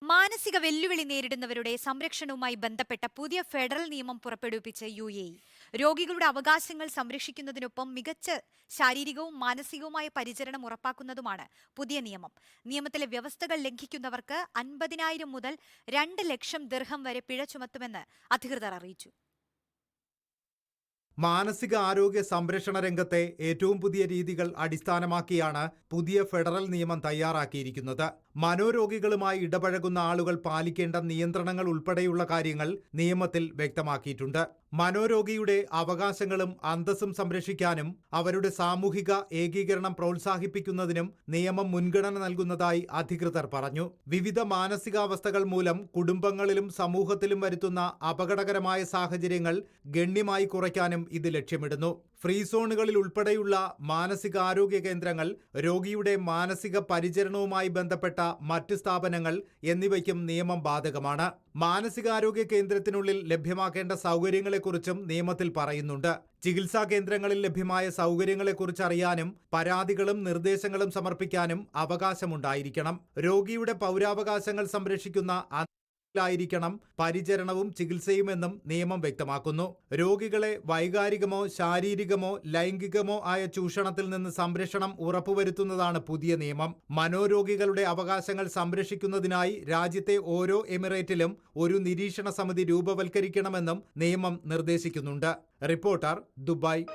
മാനസിക വെല്ലുവിളി നേരിടുന്നവരുടെ സംരക്ഷണവുമായി ബന്ധപ്പെട്ട പുതിയ ഫെഡറൽ നിയമം പുറപ്പെടുവിപ്പിച്ച് UAE. രോഗികളുടെ അവകാശങ്ങൾ സംരക്ഷിക്കുന്നതിനൊപ്പം മികച്ച ശാരീരികവും മാനസികവുമായ പരിചരണം ഉറപ്പാക്കുന്നതുമാണ് പുതിയ നിയമം. നിയമത്തിലെ വ്യവസ്ഥകൾ ലംഘിക്കുന്നവർക്ക് 50,000 മുതൽ 2 ലക്ഷം ദിർഹം വരെ പിഴ ചുമത്തുമെന്ന് അധികൃതർ അറിയിച്ചു. മാനസിക ആരോഗ്യ സംരക്ഷണ രംഗത്തെ ഏറ്റവും പുതിയ രീതികൾ അടിസ്ഥാനമാക്കിയാണ് പുതിയ ഫെഡറൽ നിയമം തയ്യാറാക്കിയിരിക്കുന്നത്. മനോരോഗികളുമായി ഇടപഴകുന്ന ആളുകൾ പാലിക്കേണ്ട നിയന്ത്രണങ്ങൾ ഉൾപ്പെടെയുള്ള കാര്യങ്ങൾ നിയമത്തിൽ വ്യക്തമാക്കിയിട്ടുണ്ട്. മനോരോഗിയുടെ അവകാശങ്ങളും അന്തസ്സും സംരക്ഷിക്കാനും അവരുടെ സാമൂഹിക ഏകീകരണം പ്രോത്സാഹിപ്പിക്കുന്നതിനും നിയമം മുൻഗണന നൽകുന്നതായി അധികൃതർ പറഞ്ഞു. വിവിധ മാനസികാവസ്ഥകൾ മൂലം കുടുംബങ്ങളിലും സമൂഹത്തിലും വരുത്തുന്ന അപകടകരമായ സാഹചര്യങ്ങൾ ഗണ്യമായി കുറയ്ക്കാനും ഇത് ലക്ഷ്യമിടുന്നു. ഫ്രീ സോണുകളിൽ ഉൾപ്പെടെയുള്ള മാനസികാരോഗ്യ കേന്ദ്രങ്ങൾ, രോഗിയുടെ മാനസിക പരിചരണവുമായി ബന്ധപ്പെട്ട മറ്റ് സ്ഥാപനങ്ങൾ എന്നിവയ്ക്കും നിയമം ബാധകമാണ്. മാനസികാരോഗ്യ കേന്ദ്രത്തിനുള്ളിൽ ലഭ്യമാക്കേണ്ട സൗകര്യങ്ങളെക്കുറിച്ചും നിയമത്തിൽ പറയുന്നുണ്ട്. ചികിത്സാ കേന്ദ്രങ്ങളിൽ ലഭ്യമായ സൗകര്യങ്ങളെക്കുറിച്ച് അറിയാനും പരാതികളും നിർദ്ദേശങ്ങളും സമർപ്പിക്കാനും അവകാശമുണ്ടായിരിക്കണം. രോഗിയുടെ പൗരാവകാശങ്ങൾ സംരക്ഷിക്കുന്ന ായിരിക്കണം പരിചരണവും ചികിത്സയുമെന്നും നിയമം വ്യക്തമാക്കുന്നു. രോഗികളെ വൈകാരികമോ ശാരീരികമോ ലൈംഗികമോ ആയ ചൂഷണത്തിൽ നിന്ന് സംരക്ഷണം ഉറപ്പുവരുത്തുന്നതാണ് പുതിയ നിയമം. മനോരോഗികളുടെ അവകാശങ്ങൾ സംരക്ഷിക്കുന്നതിനായി രാജ്യത്തെ ഓരോ എമിറേറ്റിലും ഒരു നിരീക്ഷണ സമിതി രൂപവൽക്കരിക്കണമെന്നും നിയമം നിർദ്ദേശിക്കുന്നുണ്ട്. Reporter, Dubai.